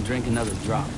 drink another drop.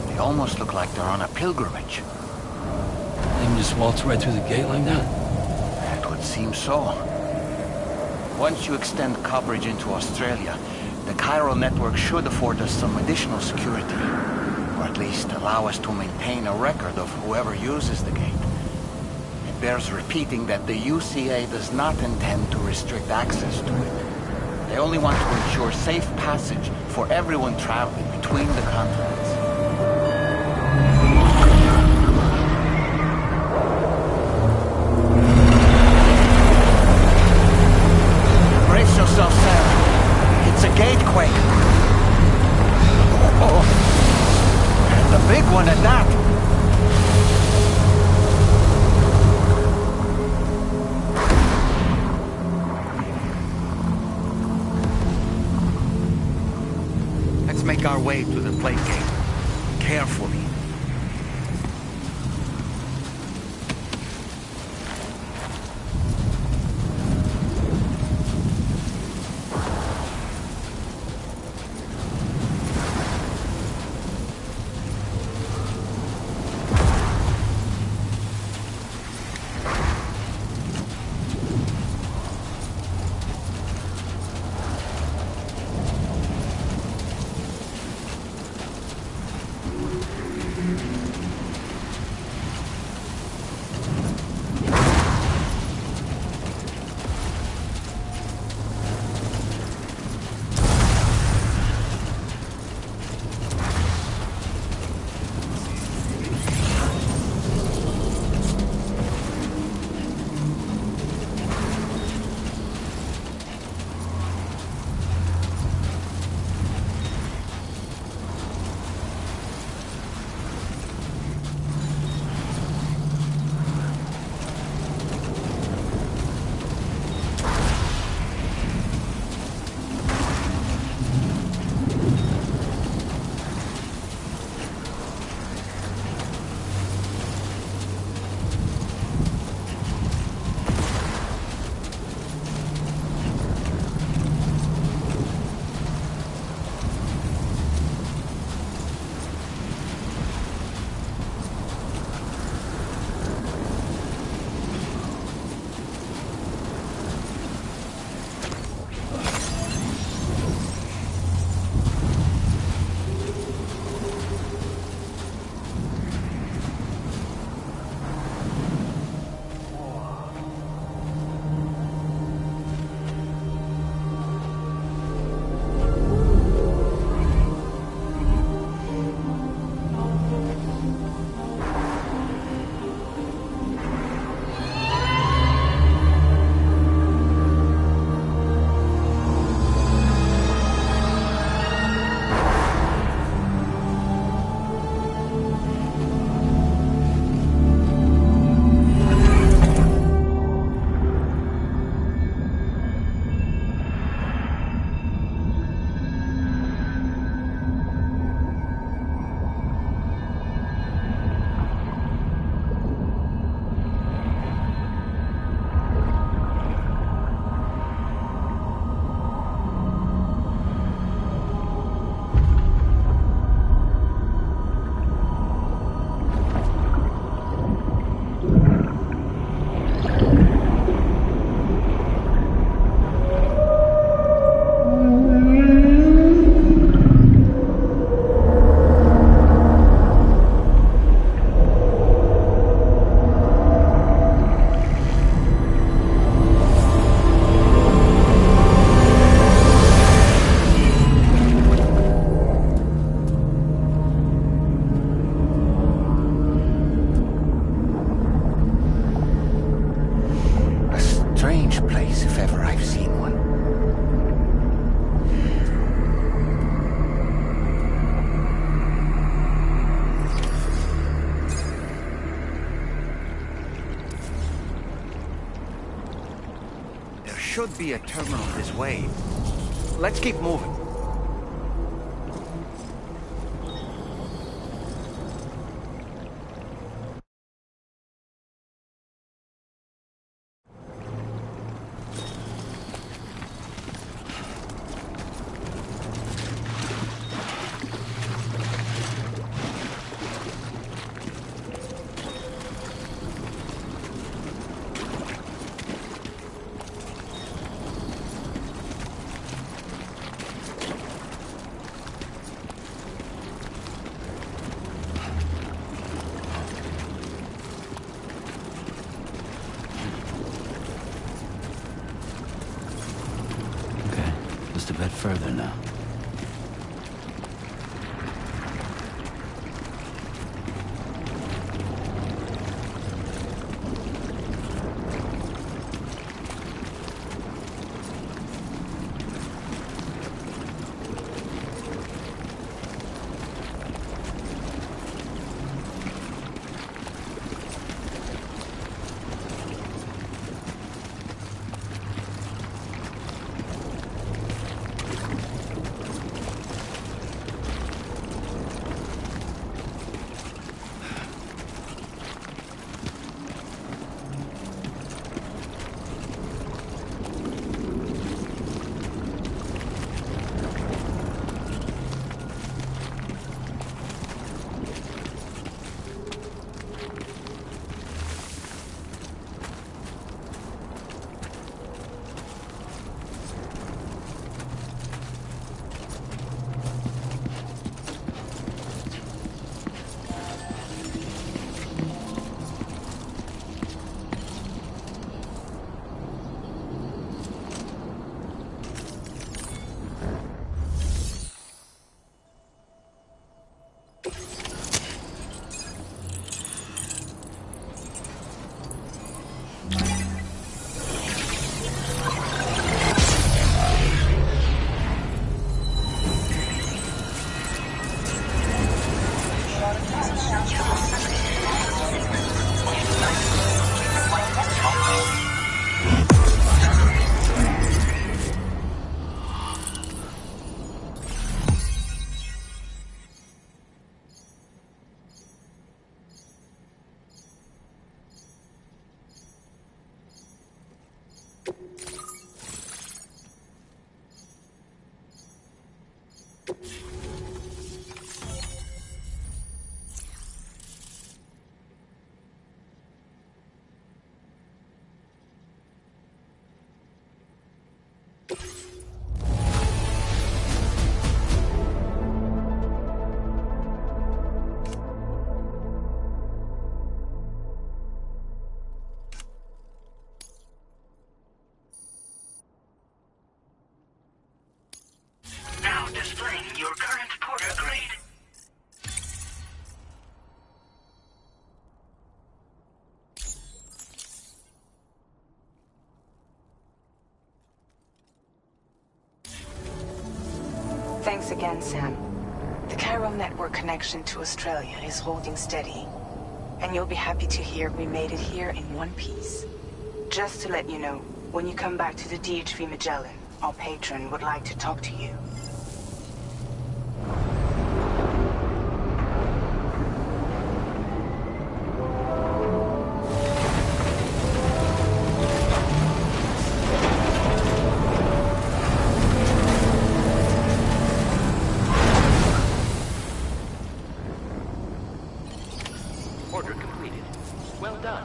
They almost look like they're on a pilgrimage. They can just waltz right through the gate like that? It would seem so. Once you extend coverage into Australia, the chiral network should afford us some additional security. Or at least allow us to maintain a record of whoever uses the gate. It bears repeating that the UCA does not intend to restrict access to it. They only want to ensure safe passage for everyone traveling between the continents. Brace yourself, Sam. It's a gatequake. Oh, and a big one at that. Make our way to the plate gate. Carefully. should be a terminal this way. Let's keep moving. bit further now. Displaying your current porter grade. Thanks again, Sam. The chiral network connection to Australia is holding steady. And you'll be happy to hear we made it here in one piece. Just to let you know, when you come back to the DHV Magellan, our patron would like to talk to you. Order completed. Well done.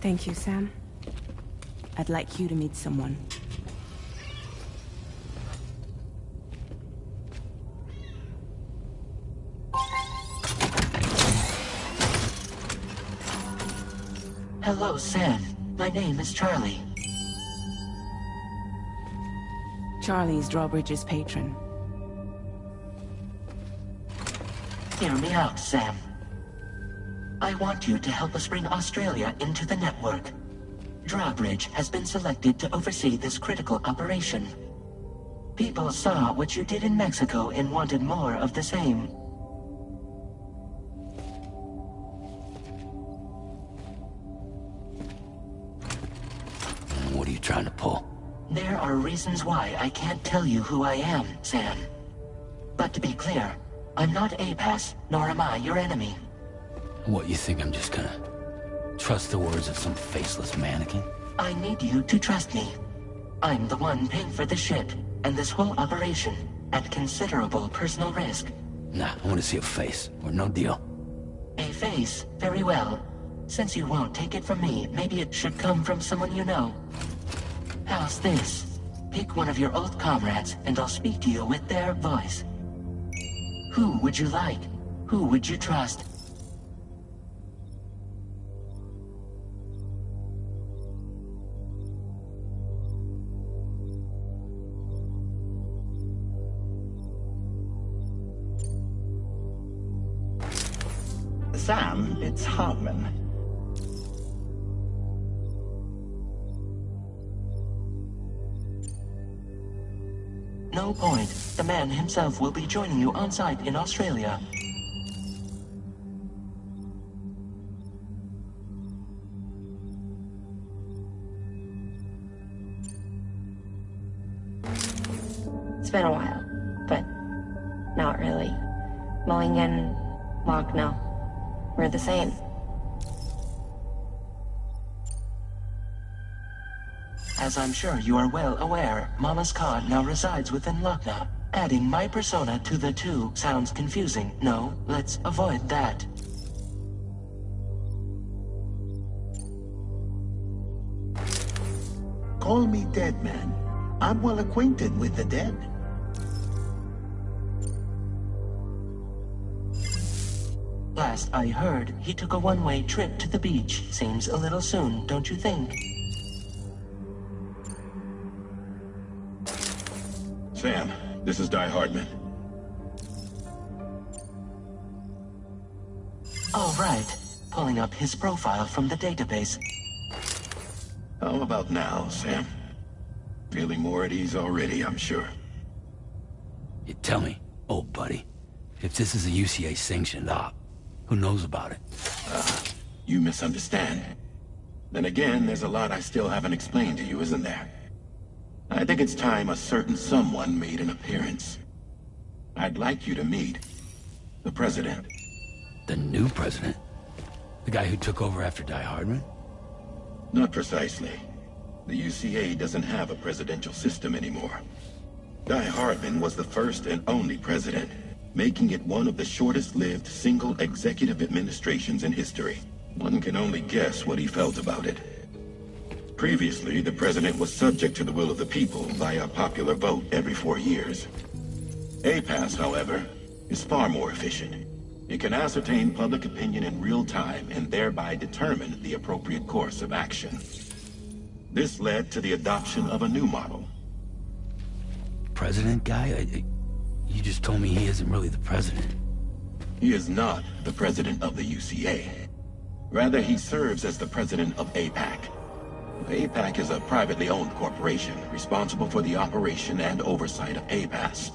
Thank you, Sam. I'd like you to meet someone. Hello, Sam. My name is Charlie. Charlie's Drawbridge's patron. Hear me out, Sam. I want you to help us bring Australia into the network. Drawbridge has been selected to oversee this critical operation. People saw what you did in Mexico and wanted more of the same. What are you trying to pull? There are reasons why I can't tell you who I am, Sam. But to be clear, I'm not APAS, nor am I your enemy. What, you think I'm just gonna trust the words of some faceless mannequin? I need you to trust me. I'm the one paying for the shit, and this whole operation, at considerable personal risk. Nah, I want to see a face, or no deal. A face? Very well. Since you won't take it from me, maybe it should come from someone you know. How's this? Pick one of your old comrades, and I'll speak to you with their voice. Who would you like? Who would you trust? Sam, it's Hartman. No point. The man himself will be joining you on site in Australia. It's been a while, but not really. Mulligan, Lochno, we're the same. As I'm sure you are well aware, Mama's Khan now resides within Lochna. Adding my persona to the two sounds confusing. No, let's avoid that. Call me Dead Man. I'm well acquainted with the dead. Last I heard, he took a one-way trip to the beach. Seems a little soon, don't you think? Sam, this is Di Hardman. All right. Pulling up his profile from the database. How about now, Sam? Feeling more at ease already, I'm sure. You tell me, old buddy, if this is a UCA-sanctioned op, who knows about it? You misunderstand. Then again, there's a lot I still haven't explained to you, isn't there? I think it's time a certain someone made an appearance. I'd like you to meet the President. The new president? The guy who took over after Di Hardman? Not precisely. The UCA doesn't have a presidential system anymore. Di Hardman was the first and only president, making it one of the shortest-lived single executive administrations in history. One can only guess what he felt about it. Previously, the president was subject to the will of the people via popular vote every 4 years. APAS, however, is far more efficient. It can ascertain public opinion in real time and thereby determine the appropriate course of action. This led to the adoption of a new model. President guy? You just told me he isn't really the president. He is not the president of the UCA. Rather, he serves as the president of APAC. APAC is a privately owned corporation responsible for the operation and oversight of APAS,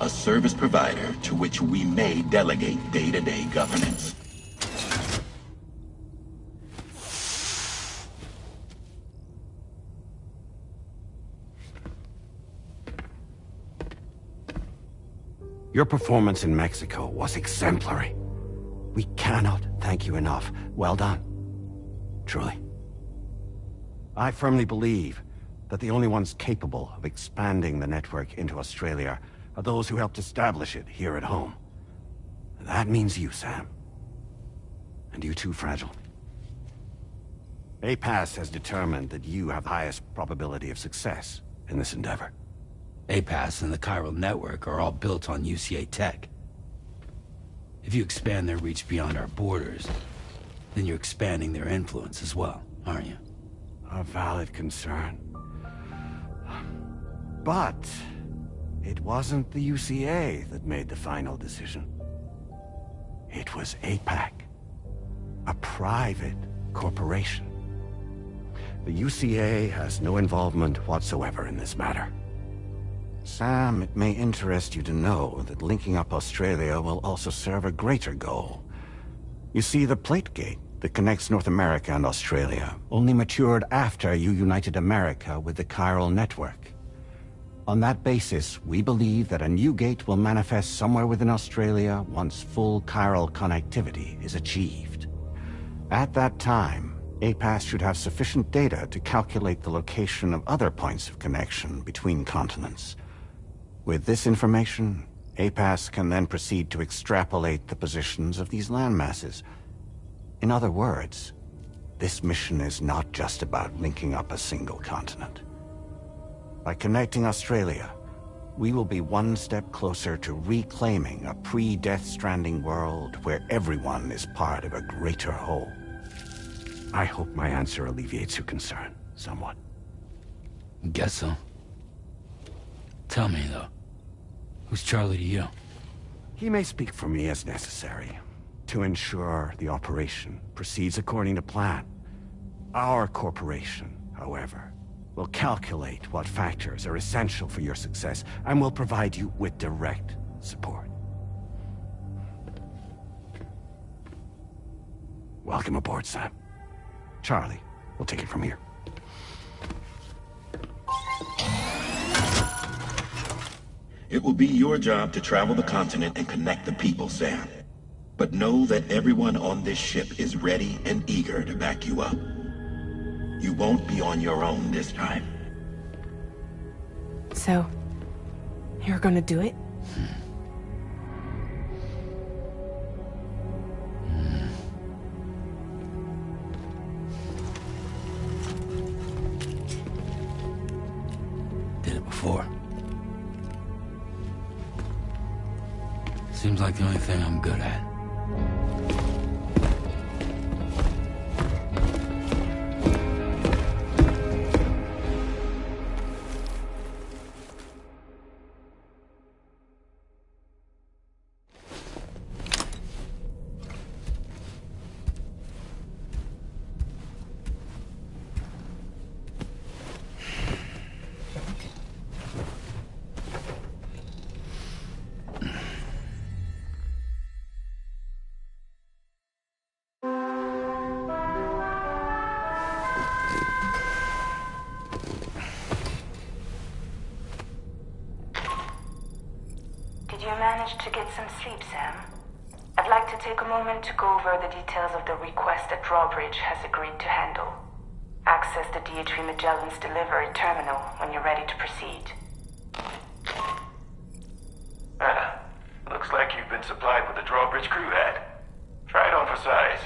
a service provider to which we may delegate day-to-day governance. Your performance in Mexico was exemplary. We cannot thank you enough. Well done. Truly. I firmly believe that the only ones capable of expanding the network into Australia are those who helped establish it here at home. That means you, Sam. And you too, Fragile. APAS has determined that you have the highest probability of success in this endeavor. APAS and the chiral network are all built on UCA tech. If you expand their reach beyond our borders, then you're expanding their influence as well, aren't you? A valid concern. But it wasn't the UCA that made the final decision. It was APAC, a private corporation. The UCA has no involvement whatsoever in this matter. Sam, it may interest you to know that linking up Australia will also serve a greater goal. You see, the plate gate that connects North America and Australia only matured after you united America with the chiral network. On that basis, we believe that a new gate will manifest somewhere within Australia once full chiral connectivity is achieved. At that time, APAS should have sufficient data to calculate the location of other points of connection between continents. With this information, APAS can then proceed to extrapolate the positions of these landmasses. In other words, this mission is not just about linking up a single continent. By connecting Australia, we will be one step closer to reclaiming a pre-Death Stranding world where everyone is part of a greater whole. I hope my answer alleviates your concern somewhat. Guess so. Tell me, though, who's Charlie to you? He may speak for me as necessary to ensure the operation proceeds according to plan. Our corporation, however, will calculate what factors are essential for your success and will provide you with direct support. Welcome aboard, Sam. Charlie, we'll take it from here. It will be your job to travel the continent and connect the people, Sam. But know that everyone on this ship is ready and eager to back you up. You won't be on your own this time. So, you're gonna do it? Did it before. Seems like the only thing I'm good at. Did you manage to get some sleep, Sam? I'd like to take a moment to go over the details of the request that Drawbridge has agreed to handle. Access the DHV Magellan's delivery terminal when you're ready to proceed. Looks like you've been supplied with a Drawbridge crew hat. Try it on for size.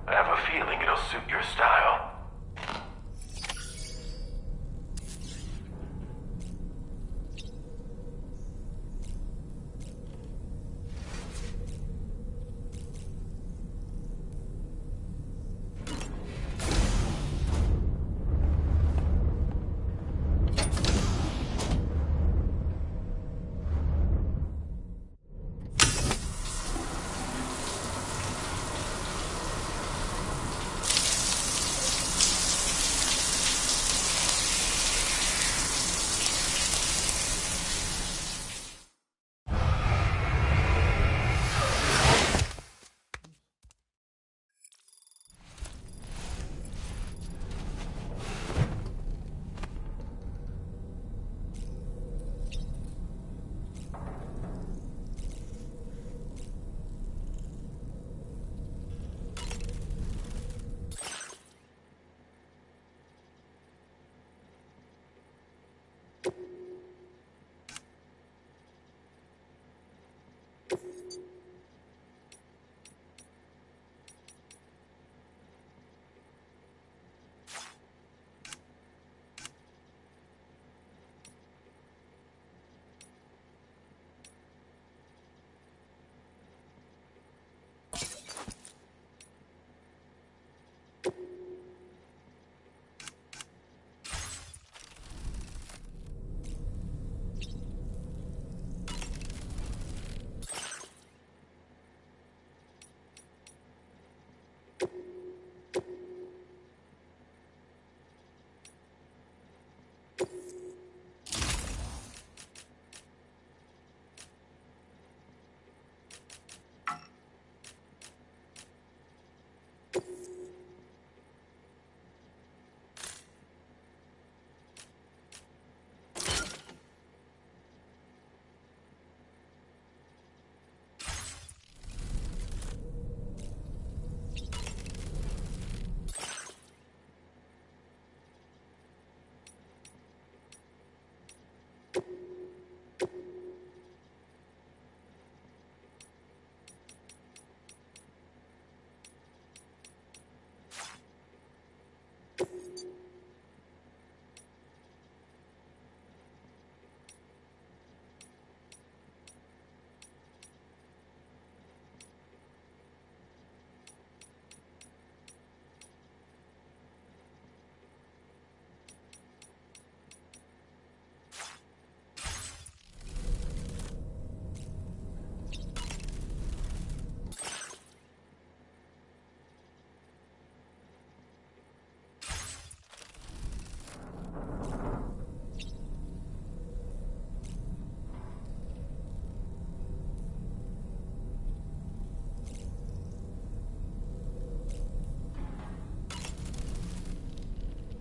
I have a feeling it'll suit your style.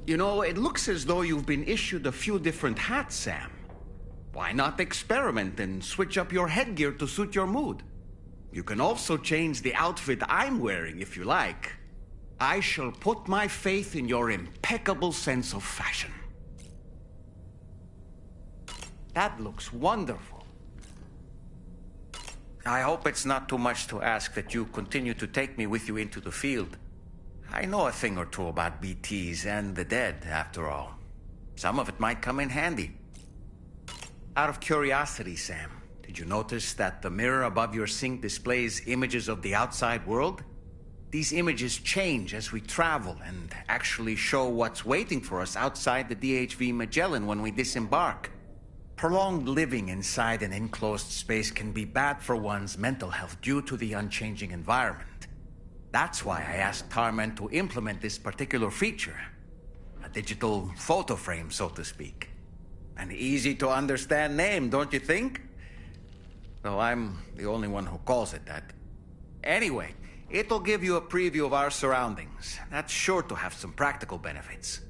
You know, it looks as though you've been issued a few different hats, Sam. Why not experiment and switch up your headgear to suit your mood? You can also change the outfit I'm wearing if you like. I shall put my faith in your impeccable sense of fashion. That looks wonderful. I hope it's not too much to ask that you continue to take me with you into the field. I know a thing or two about BTs and the dead, after all. Some of it might come in handy. Out of curiosity, Sam, did you notice that the mirror above your sink displays images of the outside world? These images change as we travel and actually show what's waiting for us outside the DHV Magellan when we disembark. Prolonged living inside an enclosed space can be bad for one's mental health due to the unchanging environment. That's why I asked Tarman to implement this particular feature. A digital photo frame, so to speak. An easy-to-understand name, don't you think? Though I'm the only one who calls it that. Anyway, it'll give you a preview of our surroundings. That's sure to have some practical benefits.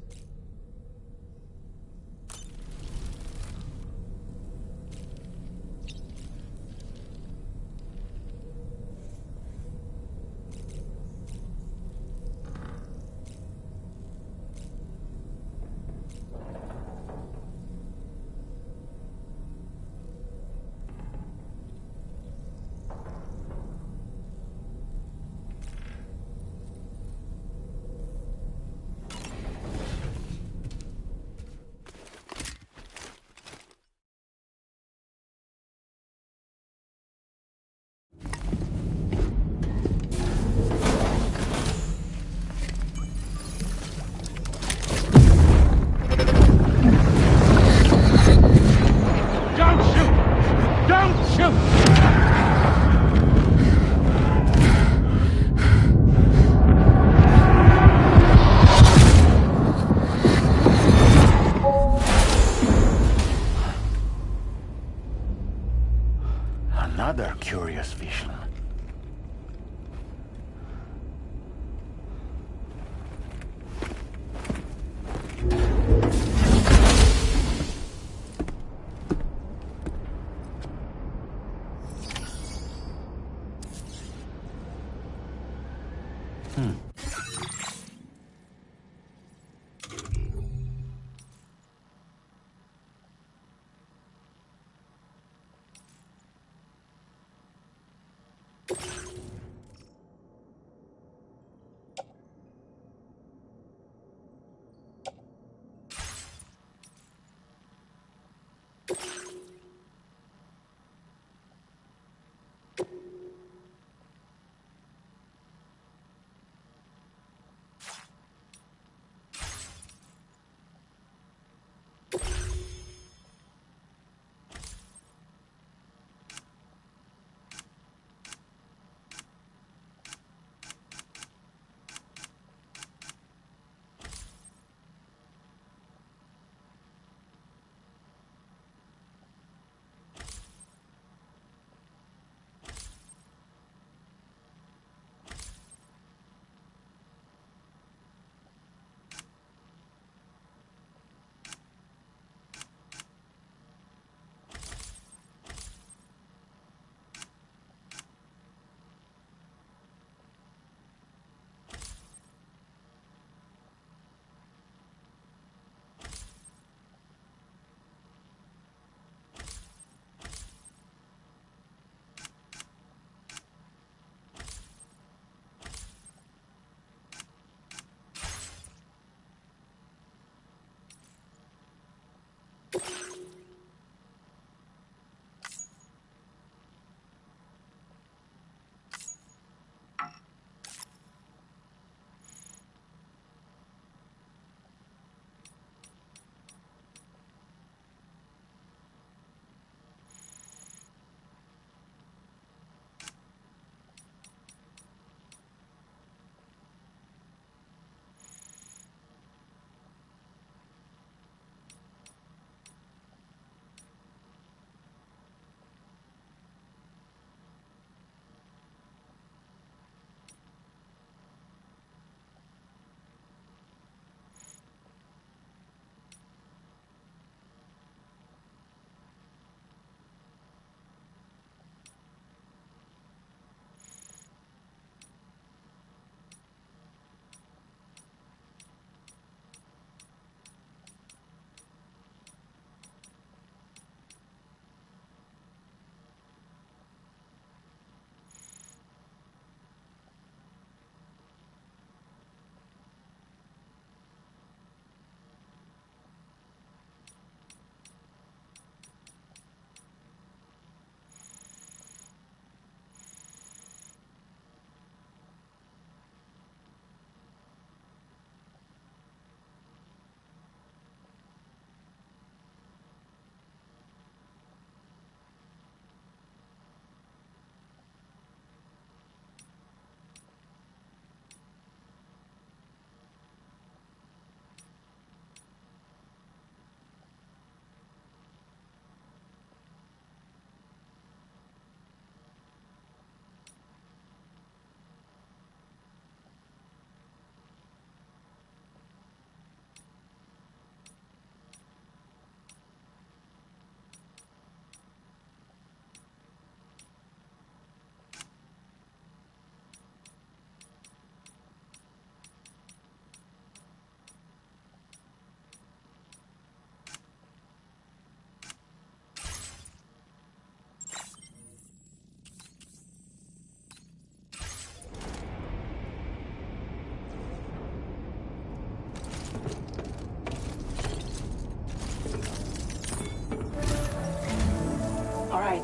Another curious vision.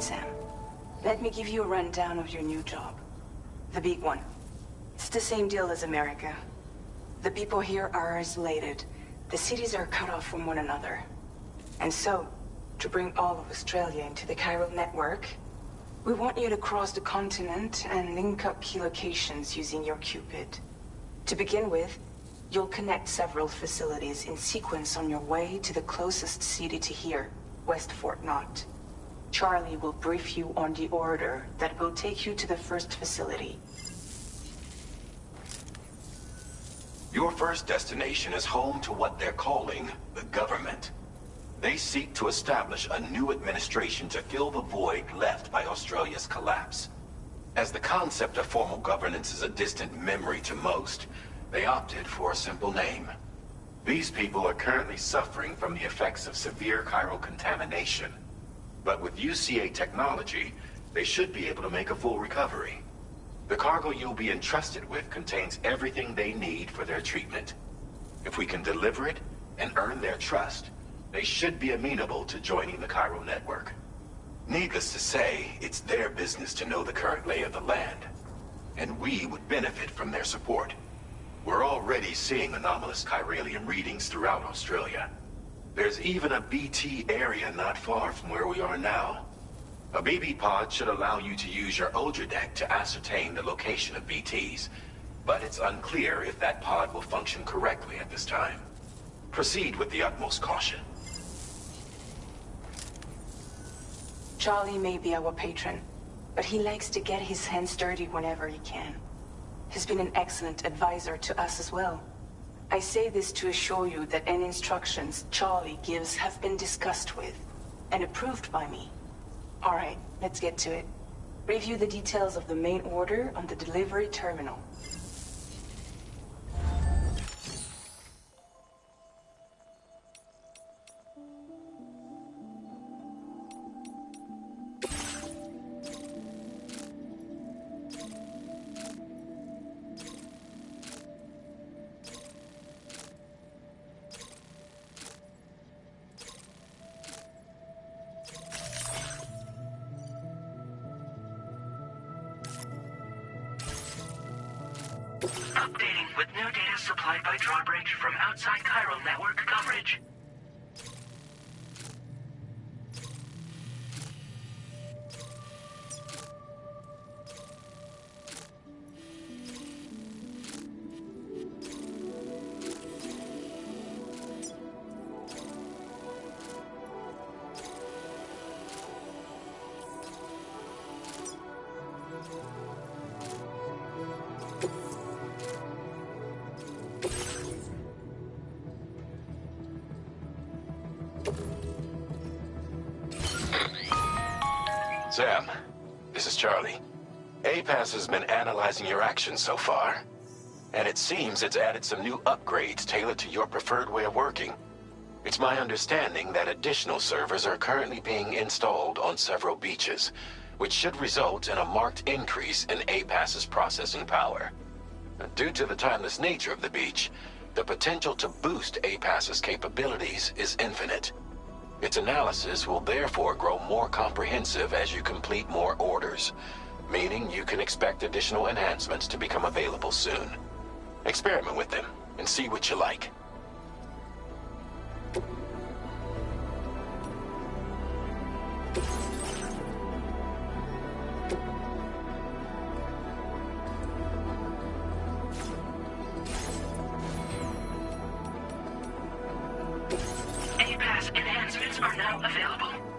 right, Sam. Let me give you a rundown of your new job. The big one. It's the same deal as America. The people here are isolated. The cities are cut off from one another. And so, to bring all of Australia into the chiral network, we want you to cross the continent and link up key locations using your Cupid. To begin with, you'll connect several facilities in sequence on your way to the closest city to here, West Fort Knott. Charlie will brief you on the order that will take you to the first facility. Your first destination is home to what they're calling the government. They seek to establish a new administration to fill the void left by Australia's collapse. As the concept of formal governance is a distant memory to most, they opted for a simple name. These people are currently suffering from the effects of severe chiral contamination. But with UCA technology, they should be able to make a full recovery. The cargo you'll be entrusted with contains everything they need for their treatment. If we can deliver it and earn their trust, they should be amenable to joining the chiral network. Needless to say, it's their business to know the current lay of the land, and we would benefit from their support. We're already seeing anomalous chiralium readings throughout Australia. There's even a BT area not far from where we are now. A BB pod should allow you to use your Ultra deck to ascertain the location of BTs, but it's unclear if that pod will function correctly at this time. Proceed with the utmost caution. Charlie may be our patron, but he likes to get his hands dirty whenever he can. He's been an excellent advisor to us as well. I say this to assure you that any instructions Charlie gives have been discussed with and approved by me. All right, let's get to it. Review the details of the main order on the delivery terminal. Updating with new data supplied by Drawbridge from outside chiral network coverage. Sam, this is Charlie. APAS has been analyzing your actions so far, and it seems it's added some new upgrades tailored to your preferred way of working. It's my understanding that additional servers are currently being installed on several beaches, which should result in a marked increase in APAS's processing power. Due to the timeless nature of the beach, the potential to boost APAS's capabilities is infinite. Its analysis will therefore grow more comprehensive as you complete more orders, meaning you can expect additional enhancements to become available soon. Experiment with them and see what you like. APAS enhancements are now available.